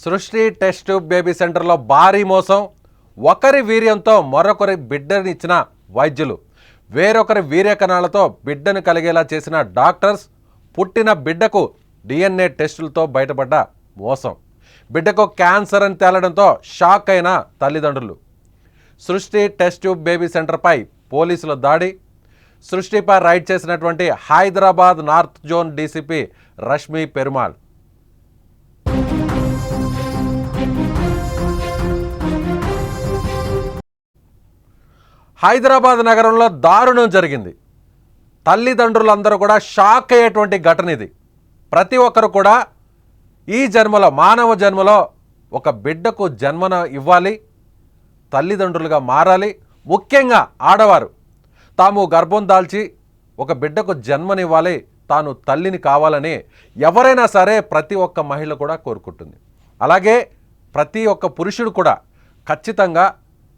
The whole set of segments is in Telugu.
సృష్టి టెస్ట్ ట్యూబ్ బేబీ సెంటర్లో భారీ మోసం. ఒకరి వీర్యంతో మరొకరి బిడ్డనిచ్చిన వైద్యులు, వేరొకరి వీర్య కణాలతో బిడ్డను కలిగేలా చేసిన డాక్టర్స్, పుట్టిన బిడ్డకు DNA టెస్టులతో బయటపడ్డ మోసం. బిడ్డకు క్యాన్సర్ అని తేలడంతో షాక్ అయిన తల్లిదండ్రులు. సృష్టి టెస్ట్ ట్యూబ్ బేబీ సెంటర్పై పోలీసుల దాడి. సృష్టిపై రైడ్ చేసినటువంటి Hyderabad north zone DCP Rashmi Perumal. Hyderabad నగరంలో దారుణం జరిగింది. తల్లిదండ్రులందరూ కూడా షాక్ అయ్యేటువంటి ఘటన ఇది. ప్రతి ఒక్కరు కూడా ఈ జన్మలో, మానవ జన్మలో ఒక బిడ్డకు జన్మన ఇవ్వాలి, తల్లిదండ్రులుగా మారాలి. ముఖ్యంగా ఆడవారు తాము గర్భం దాల్చి ఒక బిడ్డకు జన్మనివ్వాలి, తాను తల్లిని కావాలని ఎవరైనా సరే ప్రతి ఒక్క మహిళ కూడా కోరుకుంటుంది. అలాగే ప్రతి ఒక్క పురుషుడు కూడా ఖచ్చితంగా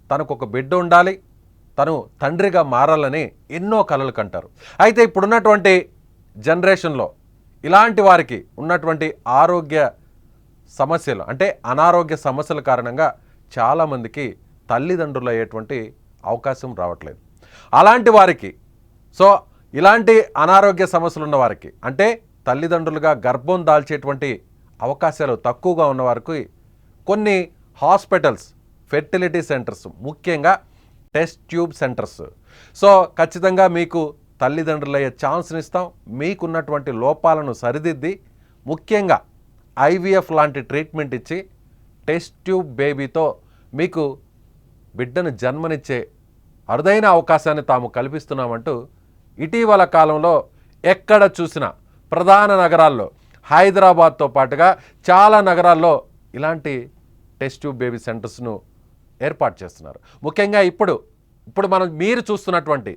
తనకు ఒక బిడ్డ ఉండాలి, తను తండ్రిగా మారాలని ఎన్నో కలలు కంటారు. అయితే ఇప్పుడున్నటువంటి జనరేషన్లో ఇలాంటి వారికి ఉన్నటువంటి ఆరోగ్య సమస్యలు, అంటే అనారోగ్య సమస్యల కారణంగా చాలామందికి తల్లిదండ్రులు అయ్యేటువంటి అవకాశం రావట్లేదు. అలాంటి వారికి, ఇలాంటి అనారోగ్య సమస్యలు ఉన్న వారికి, అంటే తల్లిదండ్రులుగా గర్భం దాల్చేటువంటి అవకాశాలు తక్కువగా ఉన్న వారికి కొన్ని హాస్పిటల్స్, ఫెర్టిలిటీ సెంటర్స్, ముఖ్యంగా టెస్ట్ ట్యూబ్ సెంటర్స్, ఖచ్చితంగా మీకు తల్లిదండ్రులు అయ్యే ఛాన్స్ని ఇస్తాం. మీకున్నటువంటి లోపాలను సరిదిద్ది ముఖ్యంగా IVF లాంటి ట్రీట్మెంట్ ఇచ్చి టెస్ట్ ట్యూబ్ బేబీతో మీకు బిడ్డను జన్మనిచ్చే అరుదైన అవకాశాన్ని తాము కల్పిస్తున్నామంటూ ఇటీవల కాలంలో ఎక్కడ చూసినా ప్రధాన నగరాల్లో, హైదరాబాద్తో పాటుగా చాలా నగరాల్లో ఇలాంటి టెస్ట్ ట్యూబ్ బేబీ సెంటర్స్ను ఏర్పాటు చేస్తున్నారు. ముఖ్యంగా ఇప్పుడు మీరు చూస్తున్నటువంటి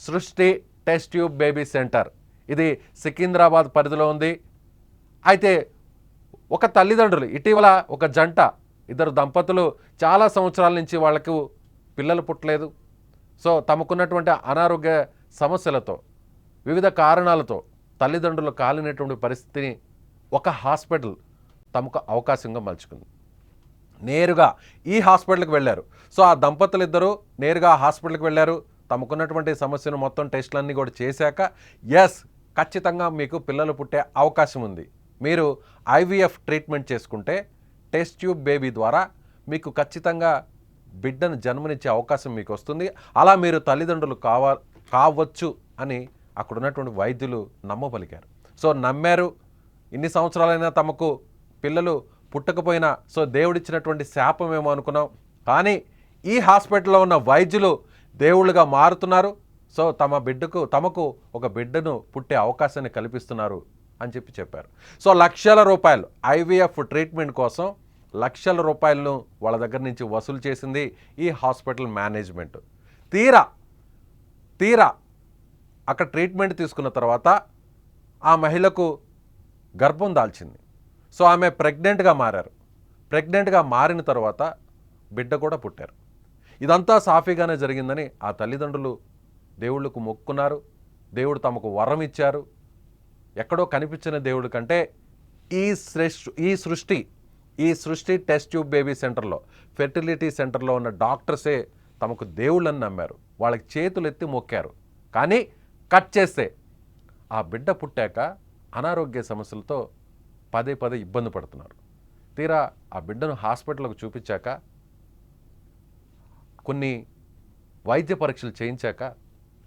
సృష్టి టెస్ట్ ట్యూబ్ బేబీ సెంటర్ ఇది సికింద్రాబాద్ పరిధిలో ఉంది. అయితే ఒక తల్లిదండ్రులు, ఇటీవల ఒక జంట, ఇద్దరు దంపతులు చాలా సంవత్సరాల నుంచి వాళ్లకు పిల్లలు పుట్టలేదు. తమకున్నటువంటి అనారోగ్య సమస్యలతో, వివిధ కారణాలతో తల్లిదండ్రులు కాలినటువంటి పరిస్థితిని ఒక హాస్పిటల్ తమకు అవకాశంగా మలుచుకుంది. నేరుగా ఈ హాస్పిటల్కి వెళ్ళారు. ఆ దంపతులు ఇద్దరు నేరుగా హాస్పిటల్కి వెళ్ళారు. తమకున్నటువంటి సమస్యను మొత్తం టెస్టులన్నీ కూడా చేశాక, ఖచ్చితంగా మీకు పిల్లలు పుట్టే అవకాశం ఉంది, మీరు IVF ట్రీట్మెంట్ చేసుకుంటే టెస్ట్ ట్యూబ్ బేబీ ద్వారా మీకు ఖచ్చితంగా బిడ్డను జన్మనిచ్చే అవకాశం మీకు వస్తుంది, అలా మీరు తల్లిదండ్రులు కావచ్చు అని అక్కడ ఉన్నటువంటి వైద్యులు నమ్మబలికారు. నమ్మారు. ఇన్ని సంవత్సరాలైనా తమకు పిల్లలు పుట్టకపోయినా దేవుడిచ్చినటువంటి శాపమేమో అనుకున్నాం, కానీ ఈ హాస్పిటల్లో ఉన్న వైద్యులు దేవుళ్ళుగా మారుతున్నారు. తమకు ఒక బిడ్డను పుట్టే అవకాశాన్ని కల్పిస్తున్నారు అని చెప్పారు. లక్షల రూపాయలు IVF ట్రీట్మెంట్ కోసం లక్షల రూపాయలను వాళ్ళ దగ్గర నుంచి వసూలు చేసింది ఈ హాస్పిటల్ మేనేజ్మెంట్. తీరా అక్కడ ట్రీట్మెంట్ తీసుకున్న తర్వాత ఆ మహిళకు గర్భం దాల్చింది. ఆమె ప్రెగ్నెంట్గా మారారు. ప్రెగ్నెంట్గా మారిన తర్వాత బిడ్డ కూడా పుట్టారు. ఇదంతా సాఫీగానే జరిగిందని ఆ తల్లిదండ్రులు దేవుళ్ళకు మొక్కున్నారు. దేవుడు తమకు వరం ఇచ్చారు. ఎక్కడో కనిపించిన దేవుడి కంటే ఈ సృష్టి టెస్ట్ ట్యూబ్ బేబీ సెంటర్లో, ఫెర్టిలిటీ సెంటర్లో ఉన్న డాక్టర్సే తమకు దేవుళ్ళని నమ్మారు. వాళ్ళకి చేతులు ఎత్తి మొక్కారు. కానీ కట్ చేస్తే ఆ బిడ్డ పుట్టాక అనారోగ్య సమస్యలతో పదే ఇబ్బంది పడుతున్నారు. తీరా ఆ బిడ్డను హాస్పిటల్కు చూపించాక, కొన్ని వైద్య పరీక్షలు చేయించాక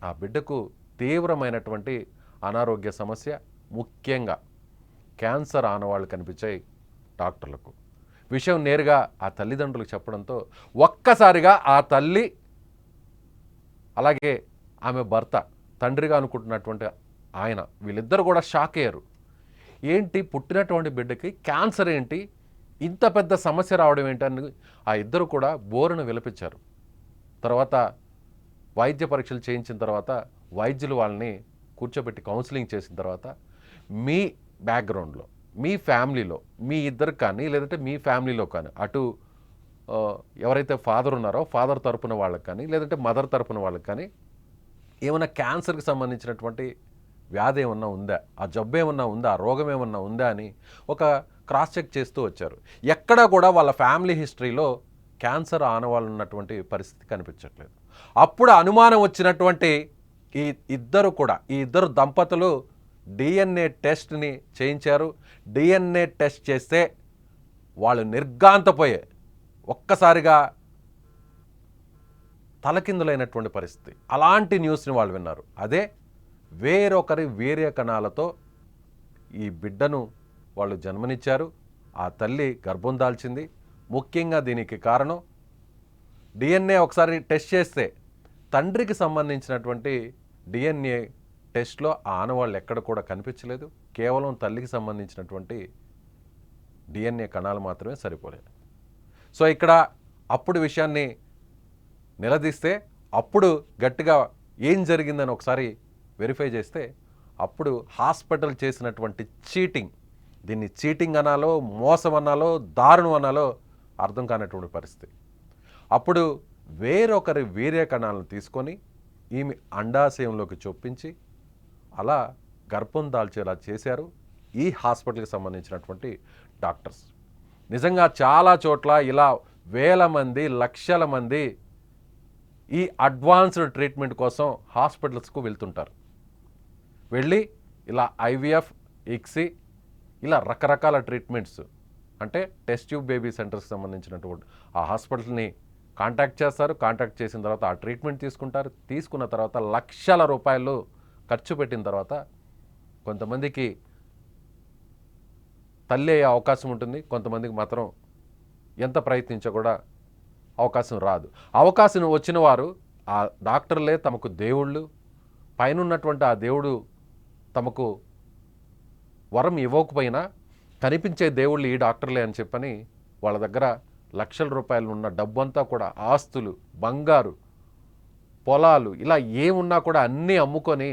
ఆ బిడ్డకు తీవ్రమైనటువంటి అనారోగ్య సమస్య, ముఖ్యంగా క్యాన్సర్ ఆనవాళ్ళు కనిపించాయి డాక్టర్లకు. విషయం నేరుగా ఆ తల్లిదండ్రులకు చెప్పడంతో ఒక్కసారిగా ఆ తల్లి, అలాగే ఆమె భర్త, తండ్రిగా అనుకుంటున్నటువంటి ఆయన, వీళ్ళిద్దరూ కూడా షాక్ అయ్యారు. ఏంటి, పుట్టినటువంటి బిడ్డకి క్యాన్సర్ ఏంటి, ఇంత పెద్ద సమస్య రావడం ఏంటని ఆ ఇద్దరు కూడా బోరును విలపించారు. తర్వాత వైద్య పరీక్షలు చేయించిన తర్వాత వైద్యులు వాళ్ళని కూర్చోబెట్టి కౌన్సిలింగ్ చేసిన తర్వాత, మీ బ్యాక్గ్రౌండ్లో, మీ ఫ్యామిలీలో, మీ ఇద్దరికి కానీ లేదంటే మీ ఫ్యామిలీలో కానీ, అటు ఎవరైతే ఫాదర్ ఉన్నారో ఫాదర్ తరపున వాళ్ళకి కానీ లేదంటే మదర్ తరపున వాళ్ళకి కానీ ఏమైనా క్యాన్సర్కి సంబంధించినటువంటి వ్యాధి ఏమన్నా ఉందా, ఆ జబ్బు ఏమన్నా ఉందా, ఆ రోగం ఏమన్నా ఉందా అని ఒక క్రాస్ చెక్ చేస్తూ వచ్చారు. ఎక్కడా కూడా వాళ్ళ ఫ్యామిలీ హిస్టరీలో క్యాన్సర్ ఆనవాళ్ళు ఉన్నటువంటి పరిస్థితి కనిపించట్లేదు. అప్పుడు అనుమానం వచ్చినటువంటి ఈ ఇద్దరు దంపతులు డిఎన్ఏ టెస్ట్ని చేయించారు. డిఎన్ఏ టెస్ట్ చేస్తే వాళ్ళు నిర్ఘాంతపోయే ఒక్కసారిగా తలకిందులైనటువంటి పరిస్థితి. అలాంటి న్యూస్ని వాళ్ళు విన్నారు. అదే వేరొకరి వీర్య కణాలతో ఈ బిడ్డను వాళ్ళు జన్మనిచ్చారు. ఆ తల్లి గర్భం దాల్చింది. ముఖ్యంగా దీనికి కారణం డిఎన్ఏ ఒకసారి టెస్ట్ చేస్తే తండ్రికి సంబంధించినటువంటి డిఎన్ఏ టెస్ట్లో ఆ ఆనవాళ్ళు ఎక్కడ కూడా కనిపించలేదు. కేవలం తల్లికి సంబంధించినటువంటి డిఎన్ఏ కణాలు మాత్రమే సరిపోలేదు. సో ఇక్కడ అప్పుడు విషయాన్ని నిలదీస్తే అప్పుడు గట్టిగా ఏం జరిగిందని ఒకసారి వెరిఫై చేస్తే అప్పుడు హాస్పిటల్ చేసినటువంటి చీటింగ్, దీన్ని చీటింగ్ అనాలో, మోసం అనాలో, దారుణం అనాలో అర్థం కానటువంటి పరిస్థితి. అప్పుడు వేరొకరి వీర్య కణాలను తీసుకొని ఈమె అండాశయంలోకి చొప్పించి అలా గర్భం దాల్చేలా చేశారు ఈ హాస్పిటల్కి సంబంధించినటువంటి డాక్టర్స్. నిజంగా చాలా చోట్ల ఇలా వేల మంది, లక్షల మంది ఈ అడ్వాన్స్డ్ ట్రీట్మెంట్ కోసం హాస్పిటల్స్కు వెళ్తుంటారు. వెళ్ళి ఇలా ఐవీఎఫ్, ఇక్సీ ఇలా రకరకాల ట్రీట్మెంట్స్, అంటే టెస్ట్ ట్యూబ్ బేబీ సెంటర్స్కి సంబంధించినటువంటి ఆ హాస్పిటల్ని కాంటాక్ట్ చేస్తారు. కాంటాక్ట్ చేసిన తర్వాత ఆ ట్రీట్మెంట్ తీసుకుంటారు. తీసుకున్న తర్వాత లక్షల రూపాయలు ఖర్చు పెట్టిన తర్వాత కొంతమందికి తల్లి అయ్యే అవకాశం ఉంటుంది, కొంతమందికి మాత్రం ఎంత ప్రయత్నించా కూడా అవకాశం రాదు. అవకాశం వచ్చిన వారు ఆ డాక్టర్లే తమకు దేవుళ్ళు, పైనున్నటువంటి ఆ దేవుడు తమకు వరం ఇవ్వకపోయినా కనిపించే దేవుళ్ళు ఈ డాక్టర్లే అని చెప్పని వాళ్ళ దగ్గర లక్షల రూపాయలు ఉన్న డబ్బంతా కూడా, ఆస్తులు, బంగారు, పొలాలు ఇలా ఏమున్నా కూడా అన్నీ అమ్ముకొని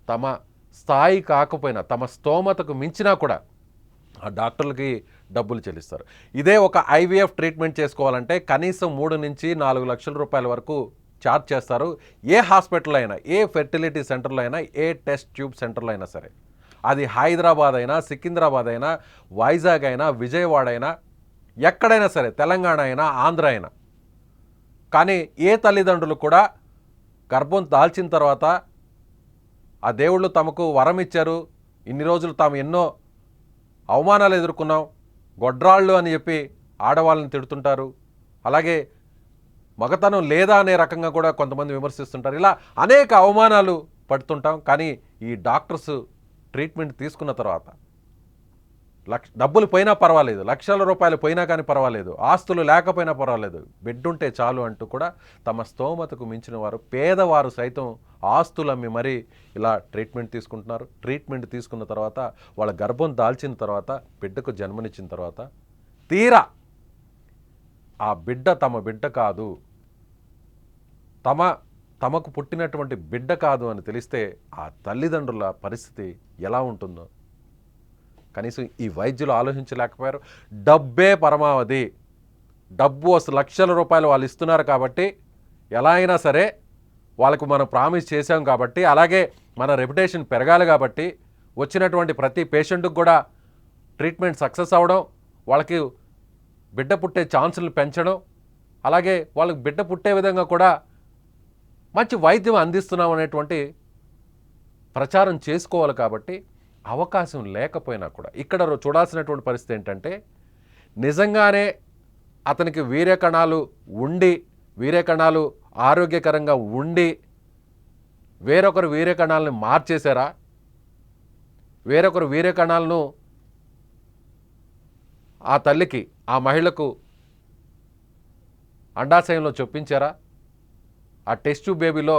తమ స్థాయి కాకపోయినా, తమ స్తోమతకు మించినా కూడా ఆ డాక్టర్లకి డబ్బులు చెల్లిస్తారు. ఇదే ఒక ఐవీఎఫ్ ట్రీట్మెంట్ చేసుకోవాలంటే కనీసం 3 నుంచి 4 లక్షల రూపాయల వరకు ఛార్జ్ చేస్తారు. ఏ హాస్పిటల్ అయినా, ఏ ఫెర్టిలిటీ సెంటర్లో అయినా, ఏ టెస్ట్ ట్యూబ్ సెంటర్లో అయినా సరే. అది హైదరాబాద్ అయినా, సికింద్రాబాద్ అయినా, వైజాగ్ అయినా, విజయవాడ అయినా, ఎక్కడైనా సరే, తెలంగాణ అయినా, ఆంధ్ర అయినా. కానీ ఏ తల్లిదండ్రులు కూడా గర్భం దాల్చిన తర్వాత ఆ దేవుళ్ళు తమకు వరం ఇచ్చారు, ఇన్ని రోజులు తాము ఎన్నో అవమానాలు ఎదుర్కొన్నాం, గొడ్రాళ్ళు అని చెప్పి ఆడవాళ్ళని తిడుతుంటారు, అలాగే మగతనం లేదా అనే రకంగా కూడా కొంతమంది విమర్శిస్తుంటారు. ఇలా అనేక అవమానాలు పడుతుంటాం. కానీ ఈ డాక్టర్స్ ట్రీట్మెంట్ తీసుకున్న తర్వాత డబ్బులు పోయినా పర్వాలేదు, లక్షల రూపాయలు పోయినా కానీ పర్వాలేదు, ఆస్తులు లేకపోయినా పర్వాలేదు, బెడ్ ఉంటే చాలు అంటూ కూడా తమ స్తోమతకు మించిన వారు, పేదవారు సైతం ఆస్తులు అమ్మి మరీ ఇలా ట్రీట్మెంట్ తీసుకుంటున్నారు. ట్రీట్మెంట్ తీసుకున్న తర్వాత వాళ్ళ గర్భం దాల్చిన తర్వాత, బిడ్డకు జన్మనిచ్చిన తర్వాత తీరా ఆ బిడ్డ తమ బిడ్డ కాదు, తమకు పుట్టినటువంటి బిడ్డ కాదు అని తెలిస్తే ఆ తల్లిదండ్రుల పరిస్థితి ఎలా ఉంటుందో కనీసం ఈ వైద్యులు ఆలోచించలేకపోయారు. డబ్బే పరమావధి, డబ్బు అసలు లక్షల రూపాయలు వాళ్ళు ఇస్తున్నారు కాబట్టి ఎలా అయినా సరే వాళ్ళకు మనం ప్రామిస్ చేసాం కాబట్టి, అలాగే మన రెప్యుటేషన్ పెరగాలి కాబట్టి వచ్చినటువంటి ప్రతి పేషెంట్కి కూడా ట్రీట్మెంట్ సక్సెస్ అవ్వడం, వాళ్ళకి బిడ్డ పుట్టే ఛాన్సులు పెంచడం, అలాగే వాళ్ళకి బిడ్డ పుట్టే విధంగా కూడా మంచి వైద్యం అందిస్తున్నాం అనేటువంటి ప్రచారం చేసుకోవాలి. కాబట్టి అవకాశం లేకపోయినా కూడా ఇక్కడ చూడాల్సినటువంటి పరిస్థితి ఏంటంటే, నిజంగానే అతనికి వీర్యకణాలు ఉండి, వీర్యకణాలు ఆరోగ్యకరంగా ఉండి వేరొకరు వీర్యకణాలను మార్చేశారా, వేరొకరు వీర్యకణాలను ఆ తల్లికి, ఆ మహిళకు అండాశయంలో చొప్పించారా, ఆ టెస్ట్ ట్యూబ్ బేబీలో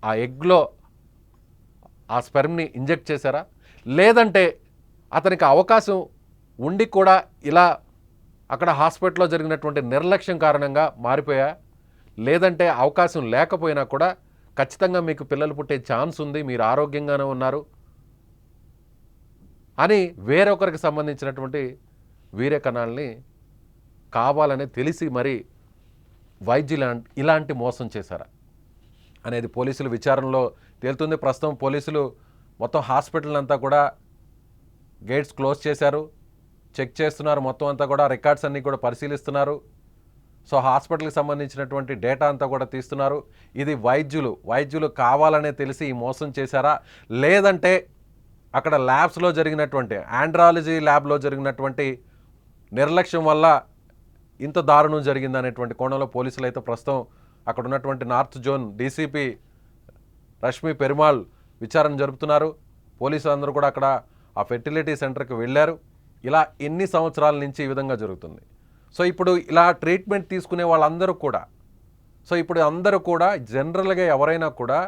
ఆ ఎగ్లో ఆ స్పెర్మ్ని ఇంజెక్ట్ చేశారా, లేదంటే అతనికి అవకాశం ఉండి కూడా ఇలా అక్కడ హాస్పిటల్లో జరిగినటువంటి నిర్లక్ష్యం కారణంగా మారిపోయా, లేదంటే అవకాశం లేకపోయినా కూడా ఖచ్చితంగా మీకు పిల్లలు పుట్టే ఛాన్స్ ఉంది, మీరు ఆరోగ్యంగానే ఉన్నారు అని వేరొకరికి సంబంధించినటువంటి వీర్యకణాలని కావాలని తెలిసి మరి వైద్యులు ఇలాంటి మోసం చేశారా అనేది పోలీసులు విచారణలో తేలుతుంది. ప్రస్తుతం పోలీసులు మొత్తం హాస్పిటల్ అంతా కూడా గేట్స్ క్లోజ్ చేశారు, చెక్ చేస్తున్నారు, మొత్తం అంతా కూడా రికార్డ్స్ అన్నీ కూడా పరిశీలిస్తున్నారు. సో హాస్పిటల్కి సంబంధించినటువంటి డేటా అంతా కూడా తీస్తున్నారు. ఇది వైద్యులు కావాలనే తెలిసి ఈ మోసం చేశారా, లేదంటే అక్కడ ల్యాబ్స్లో జరిగినటువంటి ఆండ్రాలజీ ల్యాబ్లో జరిగినటువంటి నిర్లక్ష్యం వల్ల ఇంత దారుణం జరిగిందనేటువంటి కోణంలో పోలీసులు అయితే ప్రస్తుతం అక్కడ ఉన్నటువంటి north zone DCP Rashmi Perumal విచారణ జరుపుతున్నారు. పోలీసులు అందరూ కూడా అక్కడ ఆ ఫెర్టిలిటీ సెంటర్కి వెళ్ళారు. ఇలా ఎన్ని సంవత్సరాల నుంచి ఈ విధంగా జరుగుతుంది. సో ఇప్పుడు ఇలా ట్రీట్మెంట్ తీసుకునే వాళ్ళందరూ కూడా, సో ఇప్పుడు అందరూ కూడా జనరల్గా ఎవరైనా కూడా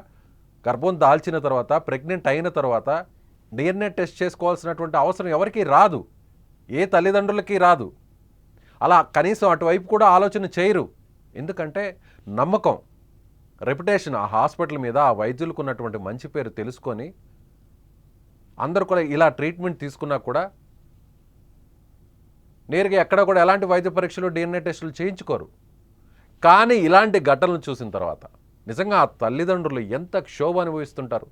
గర్భం దాల్చిన తర్వాత, ప్రెగ్నెంట్ అయిన తర్వాత డిఎన్ఏ టెస్ట్ చేసుకోవాల్సినటువంటి అవసరం ఎవరికీ రాదు, ఏ తల్లిదండ్రులకి రాదు. అలా కనీసం అటువైపు కూడా ఆలోచన చేయరు. ఎందుకంటే నమ్మకం, రెప్యుటేషన్ ఆ హాస్పిటల్ మీద, ఆ వైద్యులకు ఉన్నటువంటి మంచి పేరు తెలుసుకొని అందరూ కూడా ఇలా ట్రీట్మెంట్ తీసుకున్నా కూడా నేరుగా ఎక్కడ కూడా ఎలాంటి వైద్య పరీక్షలు, డిఎన్ఏ టెస్టులు చేయించుకోరు. కానీ ఇలాంటి ఘటనలు చూసిన తర్వాత నిజంగా ఆ తల్లిదండ్రులు ఎంత క్షోభ అనుభవిస్తుంటారు.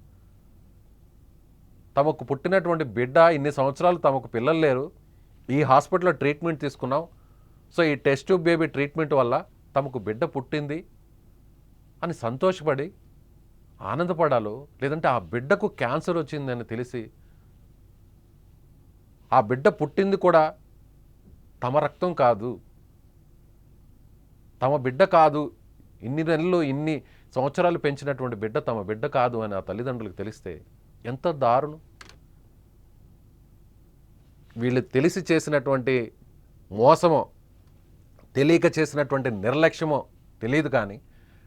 తమకు పుట్టినటువంటి బిడ్డ, ఇన్ని సంవత్సరాలు తమకు పిల్లలు లేరు, ఈ హాస్పిటల్లో ట్రీట్మెంట్ తీసుకున్నాం, సో ఈ టెస్ట్ ట్యూబ్ బేబీ ట్రీట్మెంట్ వల్ల తమకు బిడ్డ పుట్టింది అని సంతోషపడి ఆనందపడాలో, లేదంటే ఆ బిడ్డకు క్యాన్సర్ వచ్చిందని తెలిసి ఆ బిడ్డ పుట్టింది కూడా తమ రక్తం కాదు, తమ బిడ్డ కాదు, ఇన్ని నెలలు ఇన్ని సంవత్సరాలు పెంచినటువంటి బిడ్డ తమ బిడ్డ కాదు అని ఆ తల్లిదండ్రులకు తెలిస్తే ఎంత దారుణం. వీళ్ళు తెలిసి చేసినటువంటి మోసమో, తెలియక చేసినటువంటి నిర్లక్ష్యమో తెలియదు. కానీ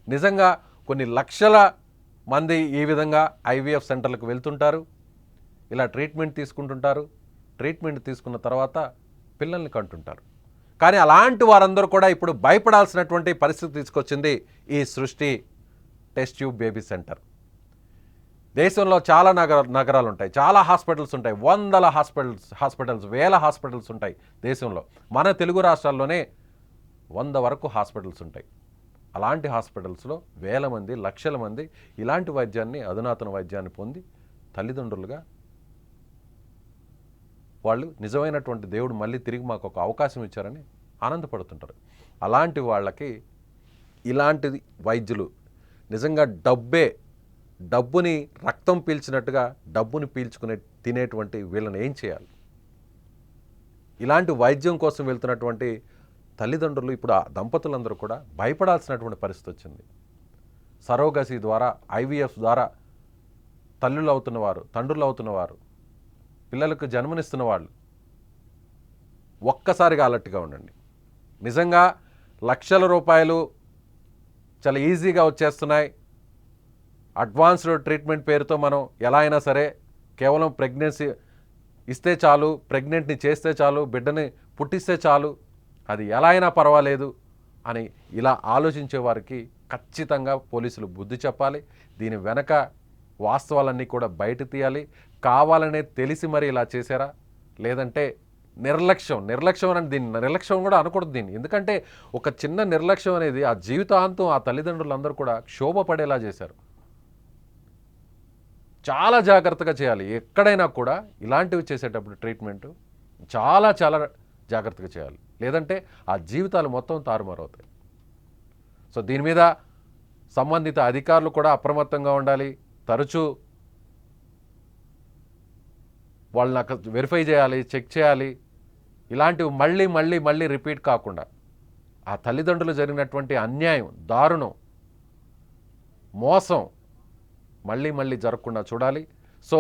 నిజంగా కొన్ని లక్షల మంది ఈ విధంగా ఐవీఎఫ్ సెంటర్లకు వెళ్తుంటారు, ఇలా ట్రీట్మెంట్ తీసుకుంటుంటారు. ట్రీట్మెంట్ తీసుకున్న తర్వాత పిల్లల్ని కంటుంటారు. కానీ అలాంటి వారందరూ కూడా ఇప్పుడు భయపడాల్సినటువంటి పరిస్థితి తీసుకొచ్చింది ఈ సృష్టి టెస్ట్ ట్యూబ్ బేబీ సెంటర్. దేశంలో చాలా నగరాలు ఉంటాయి, చాలా హాస్పిటల్స్ ఉంటాయి, వందల హాస్పిటల్స్ వేల హాస్పిటల్స్ ఉంటాయి దేశంలో. మన తెలుగు రాష్ట్రాల్లోనే 100 వరకు హాస్పిటల్స్ ఉంటాయి. అలాంటి హాస్పిటల్స్లో వేల మంది, లక్షల మంది ఇలాంటి వైద్యాన్ని, అధునాతన వైద్యాన్ని పొంది తల్లిదండ్రులుగా వాళ్ళు నిజమైనటువంటి దేవుడు మళ్ళీ తిరిగి మాకు ఒక అవకాశం ఇచ్చారని ఆనందపడుతుంటారు. అలాంటి వాళ్ళకి ఇలాంటి వైద్యులు నిజంగా డబ్బుని రక్తం పీల్చినట్టుగా డబ్బుని పీల్చుకునే తినేటువంటి వీళ్ళని ఏం చేయాలి? ఇలాంటి వైద్యం కోసం వెళ్తున్నటువంటి తల్లిదండ్రులు, ఇప్పుడు ఆ దంపతులందరూ కూడా భయపడాల్సినటువంటి పరిస్థితి వచ్చింది. సరోగసీ ద్వారా, ఐవీఎఫ్ ద్వారా తల్లులు అవుతున్నవారు, తండ్రులు అవుతున్నవారు, పిల్లలకు జన్మనిస్తున్న వాళ్ళు ఒక్కసారిగా అలర్ట్గా ఉండండి. నిజంగా లక్షల రూపాయలు చాలా ఈజీగా వచ్చేస్తున్నాయి. అడ్వాన్స్డ్ ట్రీట్మెంట్ పేరుతో మనం ఎలా అయినా సరే కేవలం ప్రెగ్నెన్సీ ఇస్తే చాలు, ప్రెగ్నెంట్ని చేస్తే చాలు, బిడ్డని పుట్టిస్తే చాలు, అది ఎలా అయినా పర్వాలేదు అని ఇలా ఆలోచించే వారికి ఖచ్చితంగా పోలీసులు బుద్ధి చెప్పాలి. దీని వెనక వాస్తవాలన్నీ కూడా బయట తీయాలి. కావాలనే తెలిసి మరి ఇలా చేశారా, లేదంటే నిర్లక్ష్యం అని దీన్ని నిర్లక్ష్యం కూడా అనకూడదు దీన్ని. ఎందుకంటే ఒక చిన్న నిర్లక్ష్యం అనేది ఆ జీవితాంతం ఆ తల్లిదండ్రులందరూ కూడా క్షోభపడేలా చేశారు. చాలా జాగ్రత్తగా చేయాలి. ఎక్కడైనా కూడా ఇలాంటివి చేసేటప్పుడు ట్రీట్మెంట్ చాలా జాగ్రత్తగా చేయాలి, లేదంటే ఆ జీవితాలు మొత్తం తారుమారవుతాయి. సో దీని మీద సంబంధిత అధికారులు కూడా అప్రమత్తంగా ఉండాలి. తరచూ వాళ్ళని వెరిఫై చేయాలి, చెక్ చేయాలి. ఇలాంటివి మళ్ళీ రిపీట్ కాకుండా ఆ తల్లిదండ్రులు జరిగినటువంటి అన్యాయం, దారుణం, మోసం మళ్ళీ జరగకుండా చూడాలి. సో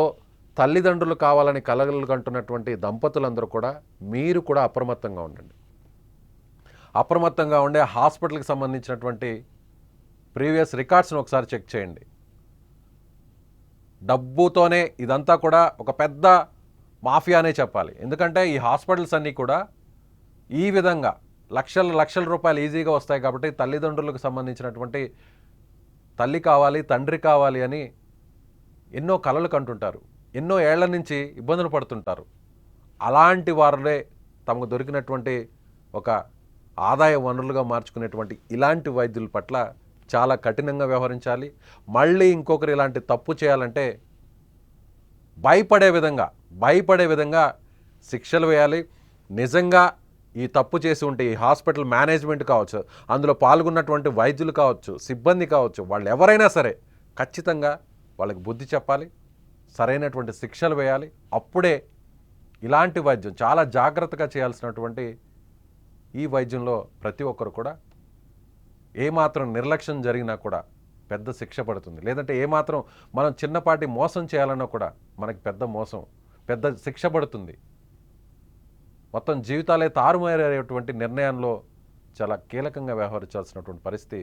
తల్లిదండ్రులు కావాలని కలగలు కంటున్నటువంటి దంపతులందరూ కూడా మీరు కూడా అప్రమత్తంగా ఉండండి. అప్రమత్తంగా ఉండే హాస్పిటల్కి సంబంధించినటువంటి ప్రీవియస్ రికార్డ్స్ని ఒకసారి చెక్ చేయండి. డబ్బుతోనే ఇదంతా కూడా ఒక పెద్ద మాఫియానే చెప్పాలి. ఎందుకంటే ఈ హాస్పిటల్స్ అన్నీ కూడా ఈ విధంగా లక్షల రూపాయలు ఈజీగా వస్తాయి కాబట్టి తల్లిదండ్రులకు సంబంధించినటువంటి తల్లి కావాలి, తండ్రి కావాలి అని ఎన్నో కలలు కంటుంటారు, ఎన్నో ఏళ్ల నుంచి ఇబ్బందులు పడుతుంటారు. అలాంటి వారే తమకు దొరికినటువంటి ఒక ఆదాయ వనరులుగా మార్చుకునేటువంటి ఇలాంటి వైద్యుల పట్ల చాలా కఠినంగా వ్యవహరించాలి. మళ్ళీ ఇంకొకరు ఇలాంటి తప్పు చేయాలంటే భయపడే విధంగా శిక్షలు వేయాలి. నిజంగా ఈ తప్పు చేసి ఉంటే ఈ హాస్పిటల్ మేనేజ్మెంట్ కావచ్చు, అందులో పాల్గొన్నటువంటి వైద్యులు కావచ్చు, సిబ్బంది కావచ్చు, వాళ్ళు ఎవరైనా సరే ఖచ్చితంగా వాళ్ళకి బుద్ధి చెప్పాలి, సరైనటువంటి శిక్షలు వేయాలి. అప్పుడే ఇలాంటి వైద్యం చాలా జాగ్రత్తగా చేయాల్సినటువంటి ఈ వైద్యంలో ప్రతి ఒక్కరు కూడా ఏమాత్రం నిర్లక్ష్యం జరిగినా కూడా పెద్ద శిక్ష పడుతుంది. లేదంటే ఏమాత్రం మనం చిన్నపాటి మోసం చేయాలన్నా కూడా మనకి పెద్ద మోసం, పెద్ద శిక్ష పడుతుంది. మొత్తం జీవితాలే తారుమారేటువంటి నిర్ణయంలో చాలా కీలకంగా వ్యవహరించాల్సినటువంటి పరిస్థితి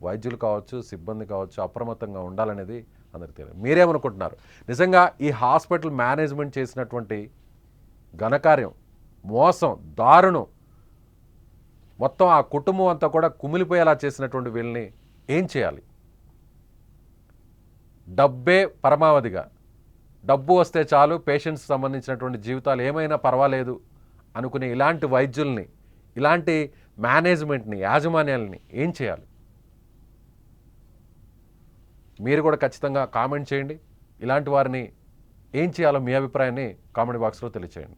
వైద్యులు కావచ్చు, సిబ్బంది కావచ్చు అప్రమత్తంగా ఉండాలనేది అందరికీ తెలియదు. మీరేమనుకుంటున్నారు? నిజంగా ఈ హాస్పిటల్ మేనేజ్మెంట్ చేసినటువంటి ఘనకార్యం, మోసం, దారుణం, మొత్తం ఆ కుటుంబం అంతా కూడా కుమిలిపోయేలా చేసినటువంటి వీళ్ళని ఏం చేయాలి? డబ్బే పరమావధిగా, డబ్బు వస్తే చాలు, పేషెంట్స్ సంబంధించినటువంటి జీవితాలు ఏమైనా పర్వాలేదు అనుకునే ఇలాంటి వైద్యుల్ని, ఇలాంటి మేనేజ్మెంట్ని, యాజమాన్యాలని ఏం చేయాలి? మీరు కూడా ఖచ్చితంగా కామెంట్ చేయండి. ఇలాంటి వారిని ఏం చేయాలో మీ అభిప్రాయాన్ని కామెంట్ బాక్స్లో తెలియచేయండి.